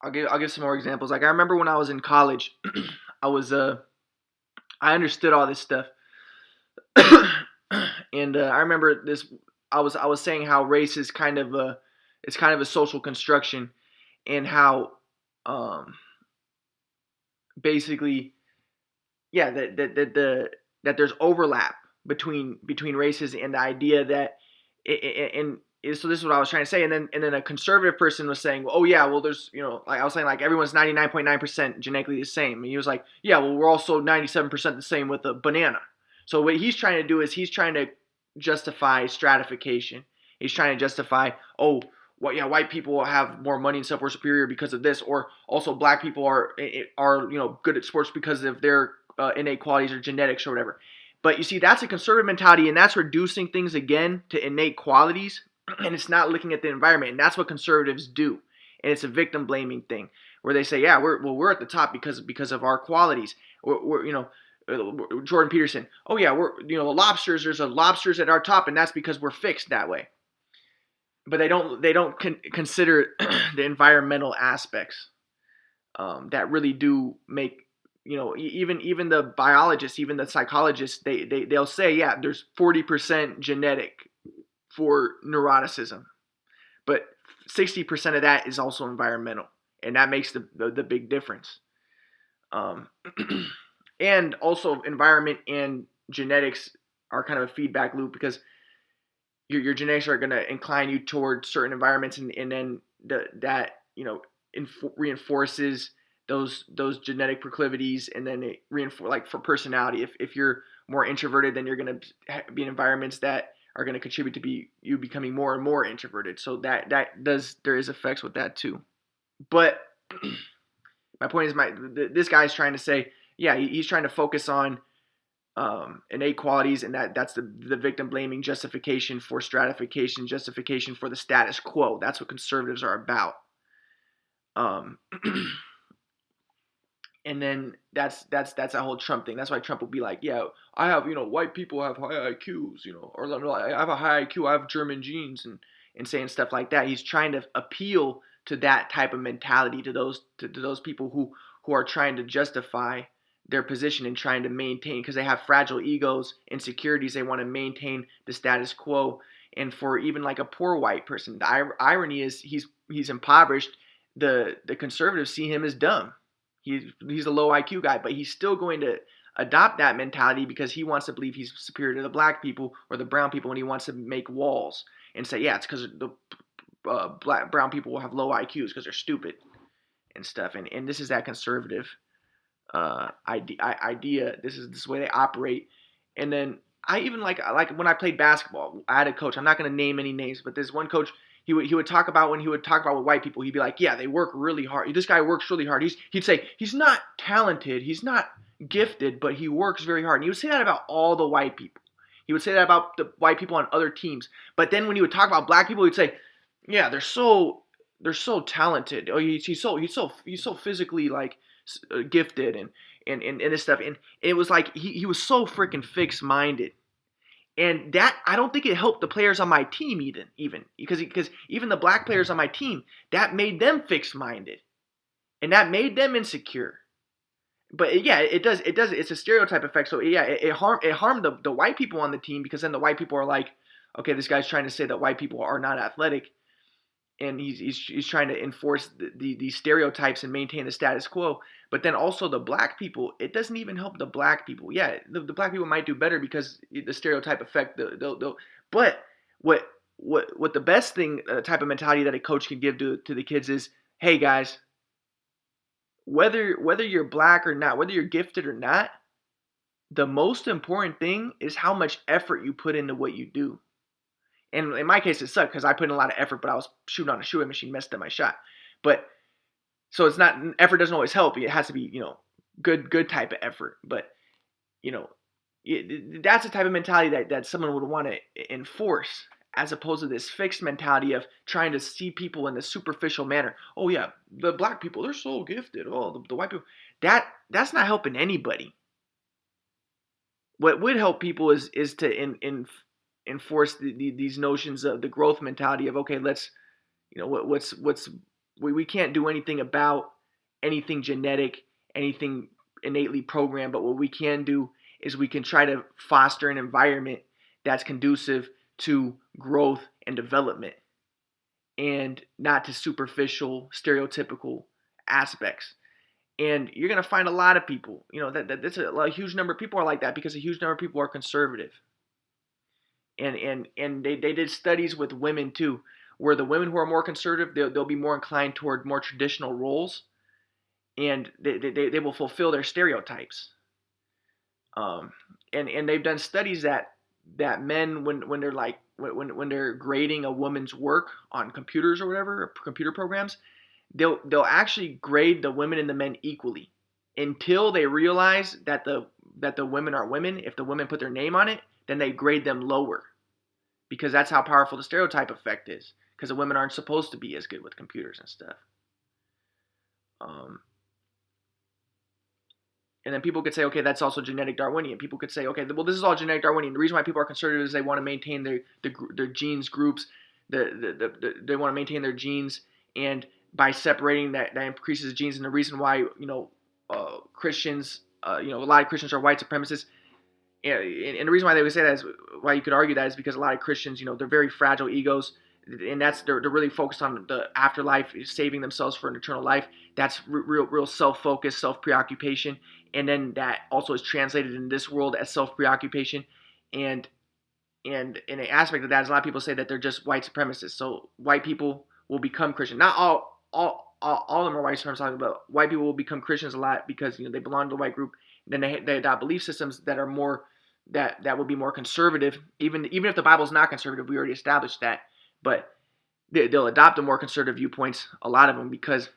I'll give some more examples. Like I remember when I was in college, I was I understood all this stuff, and I remember this. I was saying how race is kind of a it's kind of a social construction, and how um, basically that there's overlap between races, and the idea that and so this is what I was trying to say, and then a conservative person was saying, well, oh yeah, well there's like I was saying, like everyone's 99.9% genetically the same, and he was like, yeah, well we're also 97% the same with a banana. So what he's trying to do is he's trying to justify stratification. He's trying to justify, oh, well, yeah, white people have more money and stuff, we're superior because of this, or also black people are good at sports because of their innate qualities or genetics or whatever. But you see, that's a conservative mentality, and that's reducing things again to innate qualities, and it's not looking at the environment, and that's what conservatives do. And it's a victim blaming thing where they say, yeah, we're at the top because of our qualities. Jordan Peterson. Oh yeah, we're lobsters. There's a lobsters at our top, and that's because we're fixed that way. But they don't consider the environmental aspects that really do make even the biologists, even the psychologists, they'll say, yeah, there's 40% genetic for neuroticism, but 60% of that is also environmental, and that makes the big difference. Um, and also environment and genetics are kind of a feedback loop, because your genetics are going to incline you toward certain environments, and then that reinforces those genetic proclivities, and then it reinforce, like for personality, if you're more introverted, then you're going to be in environments that are going to contribute to you becoming more and more introverted. So there is effects with that too. But my point is, this guy's trying to say, yeah, he's trying to focus on innate qualities, and that's the victim blaming, justification for stratification, justification for the status quo. That's what conservatives are about. Um, and then that's that whole Trump thing. That's why Trump will be like, yeah, I have white people have high IQs, or I have a high IQ, I have German genes, and saying stuff like that. He's trying to appeal to that type of mentality, to those people who are trying to justify their position and trying to maintain, because they have fragile egos, insecurities, they want to maintain the status quo. And for even like a poor white person, the irony is he's impoverished. The conservatives see him as dumb. He's a low IQ guy, but he's still going to adopt that mentality because he wants to believe he's superior to the black people or the brown people, and he wants to make walls and say, yeah, it's because the brown people will have low IQs because they're stupid and stuff. And this is that conservative idea. This is the way they operate. And then I even like when I played basketball, I had a coach. I'm not going to name any names, but there's one coach. He would talk about, when he would talk about with white people, he'd be like, yeah, they work really hard. This guy works really hard. He'd say he's not talented, he's not gifted, but he works very hard. And he would say that about all the white people. He would say that about the white people on other teams. But then when he would talk about black people, he'd say, yeah, they're so talented. Oh, he's so physically like gifted, and this stuff. And it was like he was so freaking fixed minded. And that, I don't think it helped the players on my team even because even the black players on my team, that made them fixed minded, and that made them insecure. But yeah, it does. It's a stereotype effect. So yeah, it harmed the white people on the team, because then the white people are like, okay, this guy's trying to say that white people are not athletic, and he's trying to enforce the stereotypes and maintain the status quo. But then also the black people, it doesn't even help the black people. Yeah, the black people might do better because the stereotype effect. But what the best thing, type of mentality that a coach can give to the kids is, hey guys, whether you're black or not, whether you're gifted or not, the most important thing is how much effort you put into what you do. And in my case, it sucked because I put in a lot of effort, but I was shooting on a shooting machine, messed up my shot. But so it's not, effort doesn't always help. It has to be, good type of effort. But you know, that's the type of mentality that someone would want to enforce, as opposed to this fixed mentality of trying to see people in the superficial manner. Oh yeah, the black people, they're so gifted. Oh, the white people, that's not helping anybody. What would help people is to enforce these notions of the growth mentality of, okay, let's what's we can't do anything about anything genetic, anything innately programmed, but what we can do is we can try to foster an environment that's conducive to growth and development and not to superficial, stereotypical aspects. And you're going to find a lot of people, that's a huge number of people are like that because a huge number of people are conservative. And they did studies with women too, where the women who are more conservative, they'll be more inclined toward more traditional roles, and they will fulfill their stereotypes. Um, and they've done studies that men, when they're like when they're grading a woman's work on computers or whatever, or computer programs, they'll actually grade the women and the men equally until they realize that the women are women. If the women put their name on it, then they grade them lower, because that's how powerful the stereotype effect is. Because the women aren't supposed to be as good with computers and stuff. Um, and then people could say, okay, that's also genetic Darwinian. People could say, okay, well, this is all genetic Darwinian. The reason why people are conservative is they want to maintain their genes groups. They want to maintain their genes, and by separating that increases genes. And the reason why Christians, a lot of Christians are white supremacists. And the reason why they would say that is why you could argue that is because a lot of Christians, they're very fragile egos, and they're really focused on the afterlife, saving themselves for an eternal life. That's real self-focused, self-preoccupation, and then that also is translated in this world as self-preoccupation, and in an aspect of that is a lot of people say that they're just white supremacists. So white people will become Christian. Not all of them are white supremacists, but white people will become Christians a lot because they belong to the white group. Then they adopt belief systems that are more that would be more conservative. Even if the Bible's not conservative, we already established that. But they'll adopt the more conservative viewpoints, a lot of them, because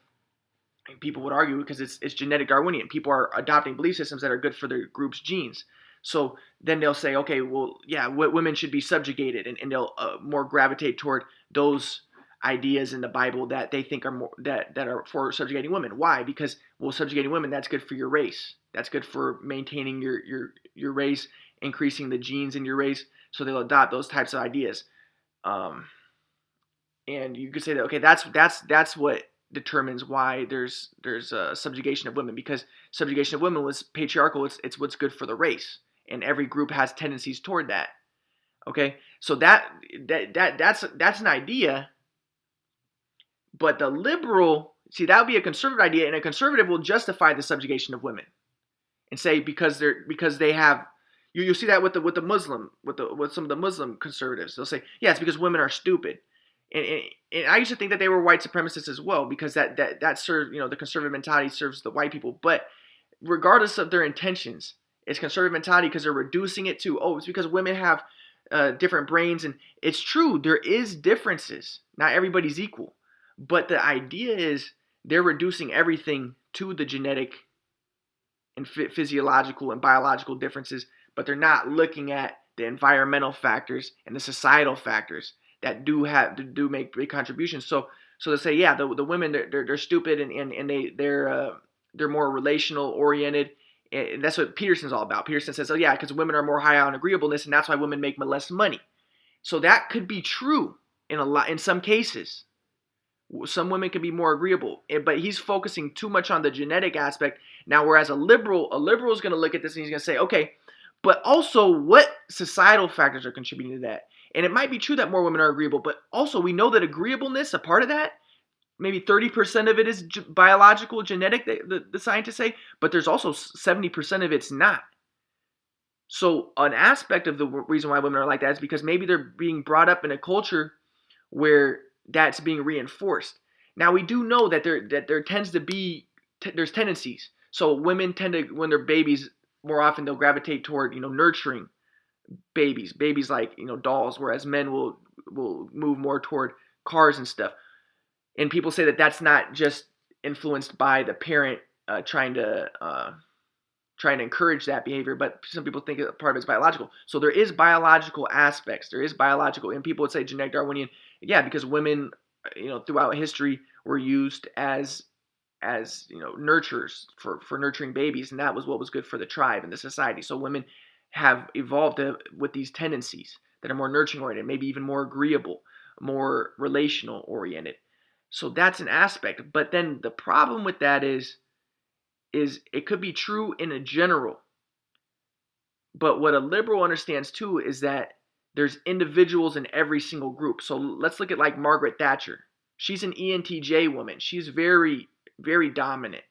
people would argue because it's genetic Darwinian. People are adopting belief systems that are good for their group's genes. So then they'll say, okay, well, yeah, women should be subjugated, and they'll more gravitate toward those ideas in the Bible that they think are more that are for subjugating women. Why? Because, well, subjugating women, that's good for your race. That's good for maintaining your race, increasing the genes in your race. So they'll adopt those types of ideas. And you could say that, okay, that's what determines why there's a subjugation of women, because subjugation of women was patriarchal. It's what's good for the race, and every group has tendencies toward that. Okay, so that's an idea. But the liberal, see, that would be a conservative idea, and a conservative will justify the subjugation of women and say because they have. You see that with the Muslim with some of the Muslim conservatives. They'll say, yeah, it's because women are stupid. And I used to think that they were white supremacists as well, because that serves, the conservative mentality serves the white people. But regardless of their intentions, it's conservative mentality because they're reducing it to, it's because women have different brains. And it's true, there is differences. Not everybody's equal. But the idea is they're reducing everything to the genetic and physiological and biological differences, but they're not looking at the environmental factors and the societal factors that do make big contributions. So they say, yeah, the women, they're stupid, and they're more relational oriented. And that's what Peterson's all about. Peterson says, oh yeah, because women are more high on agreeableness, and that's why women make less money. So that could be true in some cases. Some women can be more agreeable, but he's focusing too much on the genetic aspect. Now, whereas a liberal is going to look at this and he's going to say, okay, but also what societal factors are contributing to that? And it might be true that more women are agreeable, but also we know that agreeableness, a part of that, maybe 30% of it is biological, genetic, the scientists say, but there's also 70% of it's not. So an aspect of the reason why women are like that is because maybe they're being brought up in a culture where that's being reinforced. Now, we do know that there tends to be there's tendencies. So women tend to, when they're babies, more often they'll gravitate toward nurturing babies like dolls, whereas men will move more toward cars and stuff. And people say that that's not just influenced by the parent trying to encourage that behavior, but some people think part of it's biological. So there is biological aspects. There is biological, and people would say genetic Darwinian, yeah, because women, throughout history were used as nurturers for nurturing babies, and that was what was good for the tribe and the society. So women have evolved with these tendencies that are more nurturing oriented, maybe even more agreeable, more relational oriented. So that's an aspect. But then the problem with that is it could be true in a general. But what a liberal understands too is that there's individuals in every single group. So let's look at like Margaret Thatcher. She's an ENTJ woman. She's very, very dominant.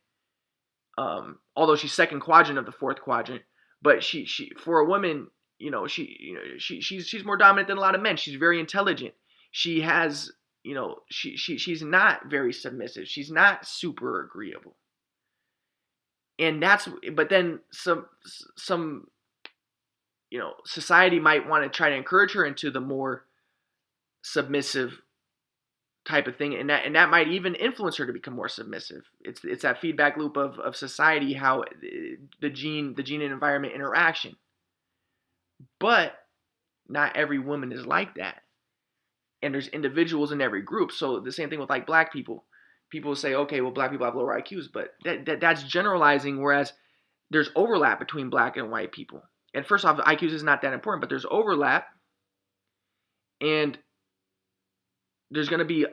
Although she's second quadrant of the fourth quadrant, but she for a woman, she's more dominant than a lot of men. She's very intelligent. She has, she's not very submissive. She's not super agreeable. And but then some society might want to try to encourage her into the more submissive type of thing, and that might even influence her to become more submissive. It's that feedback loop of society, how the gene and environment interaction. But not every woman is like that, and there's individuals in every group. So the same thing with like black people. People say, okay, well, black people have lower IQs, but that's generalizing. Whereas there's overlap between black and white people. And first off, IQs is not that important, but there's overlap, and there's going to be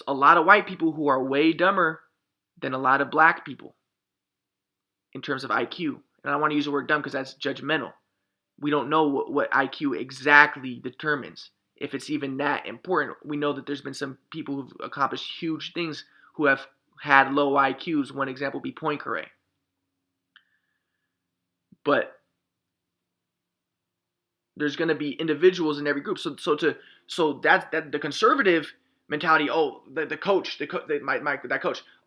a lot of white people who are way dumber than a lot of black people in terms of IQ. And I don't want to use the word dumb because that's judgmental. We don't know what IQ exactly determines, if it's even that important. We know that there's been some people who've accomplished huge things who have had low IQs. One example would be Poincaré. But there's going to be individuals in every group. So that's the conservative mentality. Oh, that coach.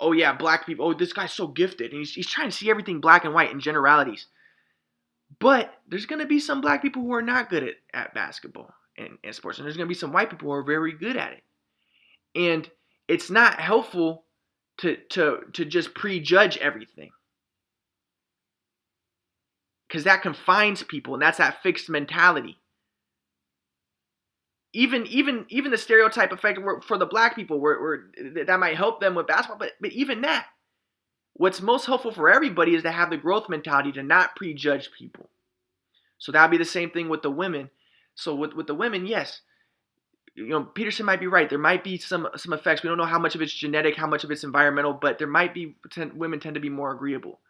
Oh yeah, black people. Oh, this guy's so gifted, and he's trying to see everything black and white in generalities. But there's going to be some black people who are not good at basketball and sports, and there's going to be some white people who are very good at it. And it's not helpful to just prejudge everything, because that confines people, and that's that fixed mentality. Even the stereotype effect for the black people, where that might help them with basketball, but even that, what's most helpful for everybody is to have the growth mentality, to not prejudge people. So that would be the same thing with the women. So with the women, yes, Peterson might be right. There might be some effects. We don't know how much of it's genetic, how much of it's environmental, but there might be women tend to be more agreeable.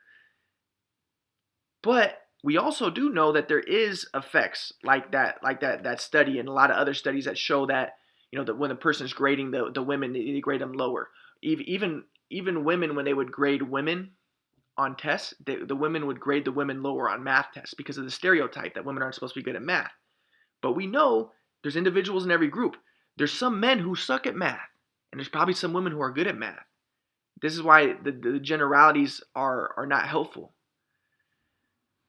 But we also do know that there is effects like that study, and a lot of other studies that show that that when a person is grading the women, they grade them lower. Even women, when they would grade women on tests, the women would grade the women lower on math tests because of the stereotype that women aren't supposed to be good at math. But we know there's individuals in every group. There's some men who suck at math, and there's probably some women who are good at math. This is why the generalities are not helpful.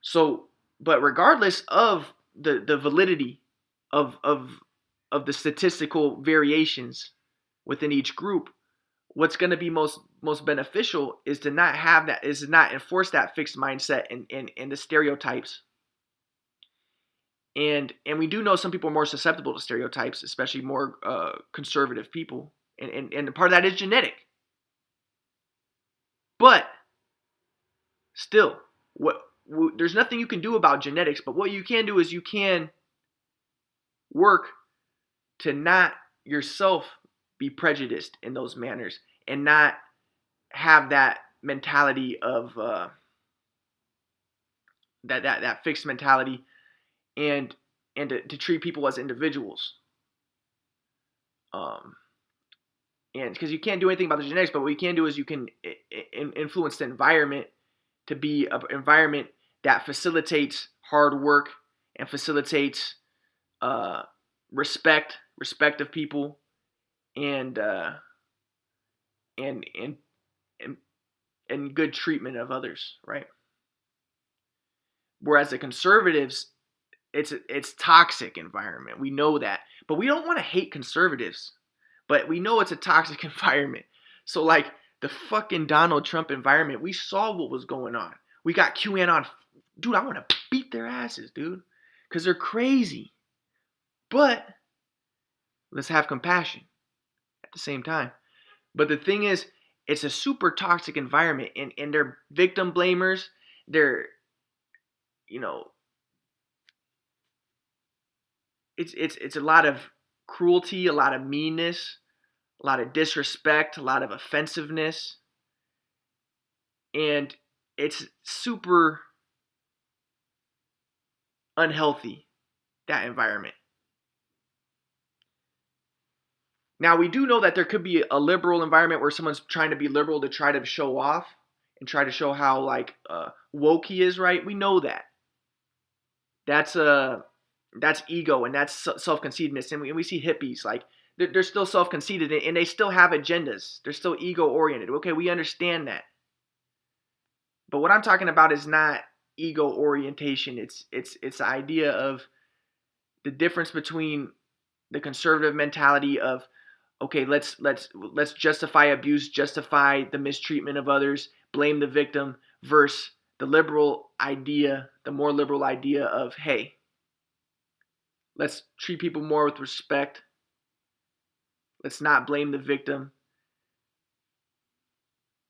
So, but regardless of the validity of the statistical variations within each group, what's going to be most beneficial is to not have that, is to not enforce that fixed mindset and the stereotypes. And we do know some people are more susceptible to stereotypes, especially more conservative people, and part of that is genetic. But still, there's nothing you can do about genetics, but what you can do is you can work to not yourself be prejudiced in those manners, and not have that mentality of that fixed mentality, and to treat people as individuals. And because you can't do anything about the genetics, but what you can do is you can influence the environment to be an environment that facilitates hard work and facilitates respect of people, and good treatment of others, right? Whereas the conservatives, it's toxic environment. We know that, but we don't want to hate conservatives, but we know it's a toxic environment. So like the fucking Donald Trump environment, we saw what was going on. We got QAnon. Dude, I want to beat their asses, dude, because they're crazy. But let's have compassion at the same time. But the thing is, it's a super toxic environment, and they're victim blamers. They're, it's a lot of cruelty, a lot of meanness, a lot of disrespect, a lot of offensiveness, and it's super unhealthy, that environment. Now, we do know that there could be a liberal environment where someone's trying to be liberal to try to show off and try to show how like woke he is, right? We know that. That's that's ego and that's self-conceitedness. And we see hippies like they're still self-conceited and they still have agendas. They're still ego-oriented. Okay, we understand that. But what I'm talking about is not ego orientation. It's the idea of the difference between the conservative mentality of okay, let's justify abuse, justify the mistreatment of others, blame the victim, versus the liberal idea, the more liberal idea of hey, let's treat people more with respect. Let's not blame the victim.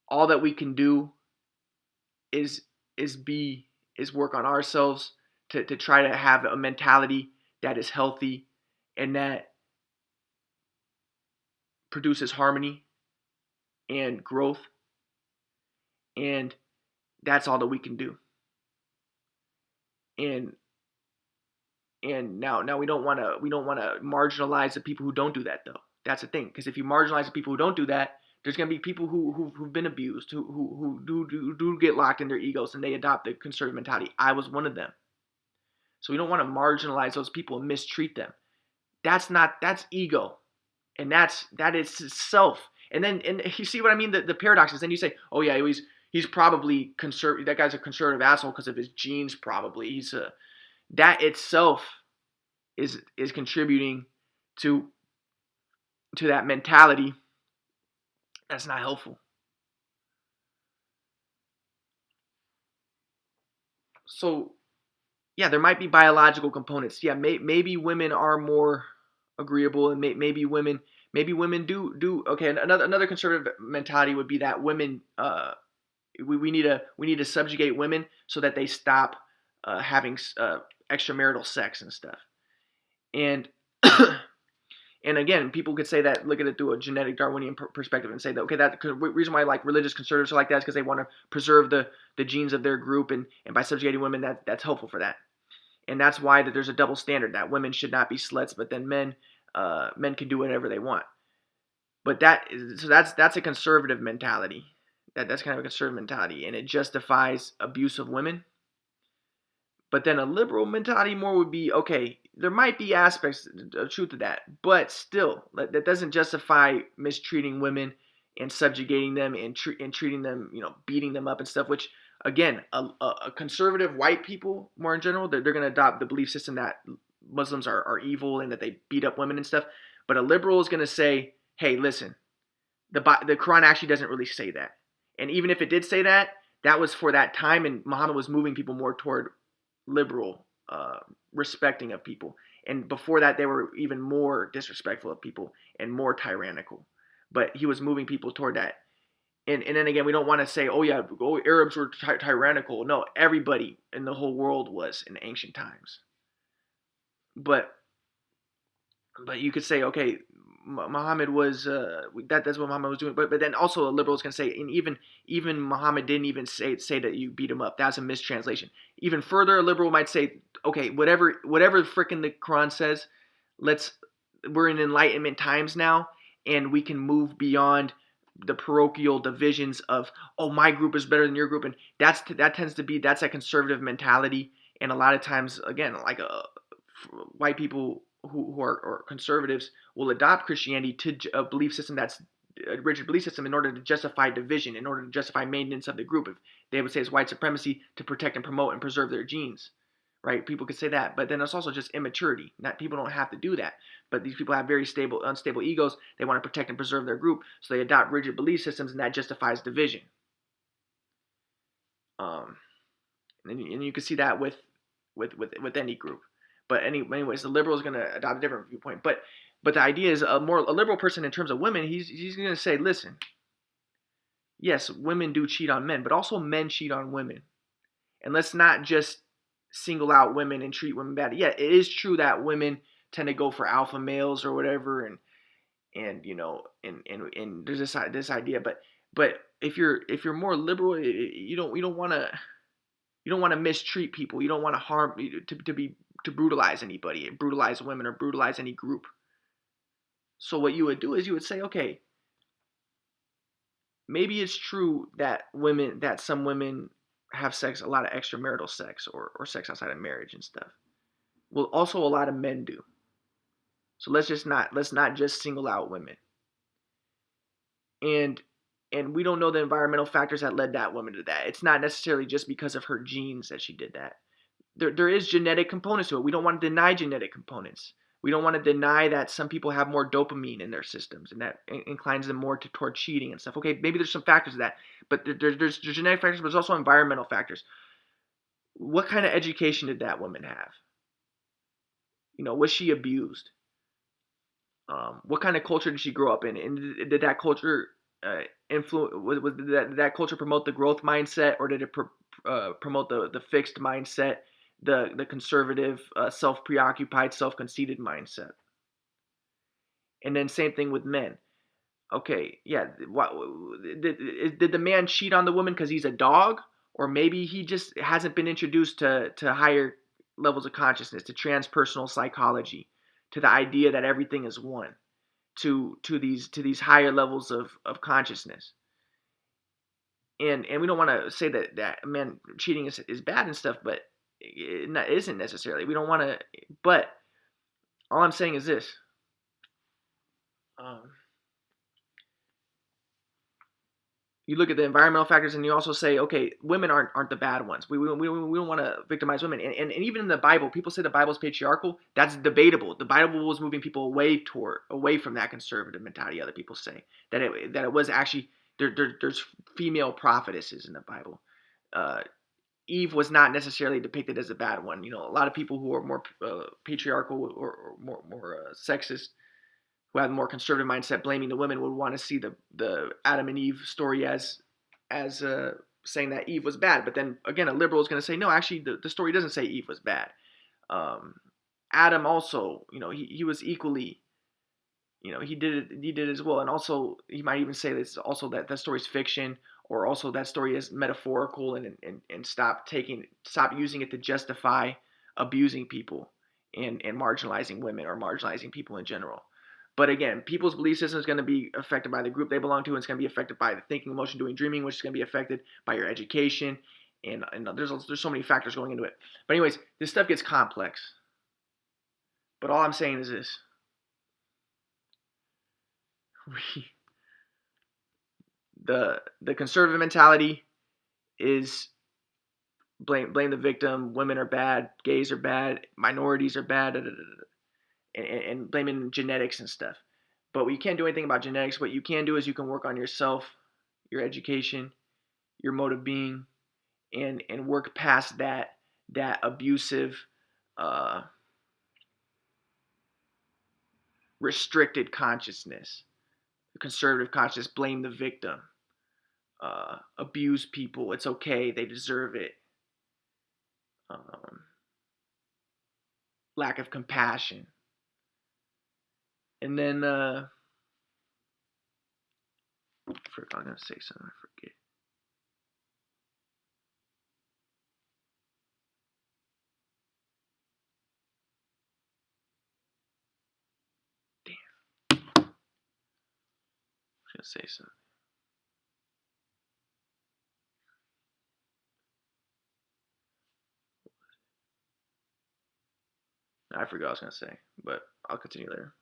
All that we can do is is be is work on ourselves to try to have a mentality that is healthy and that produces harmony and growth, and that's all that we can do. And now we don't want to marginalize the people who don't do that though. That's the thing, because if you marginalize the people who don't do that, there's going to be people who've been abused, who do get locked in their egos and they adopt the conservative mentality. I was one of them. So we don't want to marginalize those people and mistreat them. That's ego. And that is self. And you see what I mean? The paradox is then you say, oh yeah, he's probably conservative. That guy's a conservative asshole because of his genes. Probably that itself is contributing to that mentality that's not helpful. So yeah, there might be biological components. Yeah, maybe women are more agreeable, and maybe women do okay. And another conservative mentality would be that women we need to subjugate women so that they stop having extramarital sex and stuff. And and again, people could say that, look at it through a genetic Darwinian perspective, and say that okay, that the reason why like religious conservatives are like that is because they want to preserve the genes of their group, and by subjugating women, that's helpful for that. And that's why that there's a double standard that women should not be sluts, but then men can do whatever they want. But that's a conservative mentality. That's kind of a conservative mentality, and it justifies abuse of women. But then a liberal mentality more would be okay. There might be aspects of truth to that, but still, that doesn't justify mistreating women and subjugating them and treating them, beating them up and stuff. Which again, a conservative white people more in general, they're going to adopt the belief system that Muslims are evil and that they beat up women and stuff. But a liberal is going to say, hey, listen, the Quran actually doesn't really say that. And even if it did say that, that was for that time, and Muhammad was moving people more toward liberal respecting of people. And before that, they were even more disrespectful of people and more tyrannical. But he was moving people toward that. And then again, we don't want to say, oh yeah, Arabs were tyrannical. No, everybody in the whole world was in ancient times. But you could say, okay, Muhammad was that's what Muhammad was doing. But then also a liberal is going to say, and even Muhammad didn't even say that you beat him up. That's a mistranslation. Even further, a liberal might say, okay, whatever frickin' the Quran says, we're in Enlightenment times now, and we can move beyond the parochial divisions of, oh, my group is better than your group, and that tends to be, that's a conservative mentality. And a lot of times, again, like white people who are conservatives will adopt Christianity to a belief system that's a rigid belief system in order to justify division, in order to justify maintenance of the group. If they would say it's white supremacy to protect and promote and preserve their genes, right? People could say that, but then it's also just immaturity. Not people don't have to do that, but these people have very unstable egos. They want to protect and preserve their group, so they adopt rigid belief systems, and that justifies division. And you can see that with any group. But anyways, the liberal is going to adopt a different viewpoint. But the idea is a liberal person in terms of women, he's going to say, listen, yes, women do cheat on men, but also men cheat on women. And let's not just single out women and treat women bad. Yeah, it is true that women tend to go for alpha males or whatever, and and there's this idea, but if you're more liberal, you don't want to mistreat people. You don't want to harm to brutalize anybody, brutalize women, or brutalize any group. So what you would do is you would say, okay, maybe it's true that some women have sex, a lot of extramarital sex, or sex outside of marriage and stuff. Well, also a lot of men do. So let's not just single out women. And we don't know the environmental factors that led that woman to that. It's not necessarily just because of her genes that she did that. There is genetic components to it. We don't want to deny genetic components. We don't want to deny that some people have more dopamine in their systems, and that inclines them more toward cheating and stuff. Okay, maybe there's some factors to that, but there's genetic factors, but there's also environmental factors. What kind of education did that woman have? Was she abused? What kind of culture did she grow up in? And did that culture influence? Did that culture promote the growth mindset, or did it promote the fixed mindset, the conservative, self preoccupied, self conceited mindset? And then same thing with men. Okay, yeah. Did the man cheat on the woman because he's a dog, or maybe he just hasn't been introduced to higher levels of consciousness, to transpersonal psychology, to the idea that everything is one, to these higher levels of consciousness. And we don't want to say that man cheating is bad and stuff, but it isn't necessarily. We don't want to. But all I'm saying is this. Um, you look at the environmental factors, and you also say, okay, women aren't the bad ones. We don't want to victimize women. And even in the Bible, people say the Bible's patriarchal. That's debatable. The Bible was moving people away from that conservative mentality. Other people say that it was actually there's female prophetesses in the Bible. Uh, Eve was not necessarily depicted as a bad one. A lot of people who are more patriarchal, or more sexist, who have a more conservative mindset, blaming the women, would want to see the Adam and Eve story as saying that Eve was bad. But then again, a liberal is going to say, no, actually, the story doesn't say Eve was bad. Um, Adam also, he was equally, he did it as well. And also, he might even say this also, that story's fiction, or also that story is metaphorical, and stop using it to justify abusing people, and marginalizing women, or marginalizing people in general. But again, people's belief system is going to be affected by the group they belong to, and it's going to be affected by the thinking, emotion, doing, dreaming, which is going to be affected by your education, and there's so many factors going into it. But anyways, this stuff gets complex. But all I'm saying is this: the conservative mentality is blame the victim. Women are bad. Gays are bad. Minorities are bad. And blaming genetics and stuff. But you can't do anything about genetics. What you can do is you can work on yourself, your education, your mode of being, and work past that abusive, uh, restricted consciousness, conservative consciousness. Blame the victim. Abuse people. It's okay. They deserve it. Um, Lack of compassion. And then I'm gonna say something. I forget. Damn. I was gonna say something. I forgot what I was gonna say, but I'll continue later.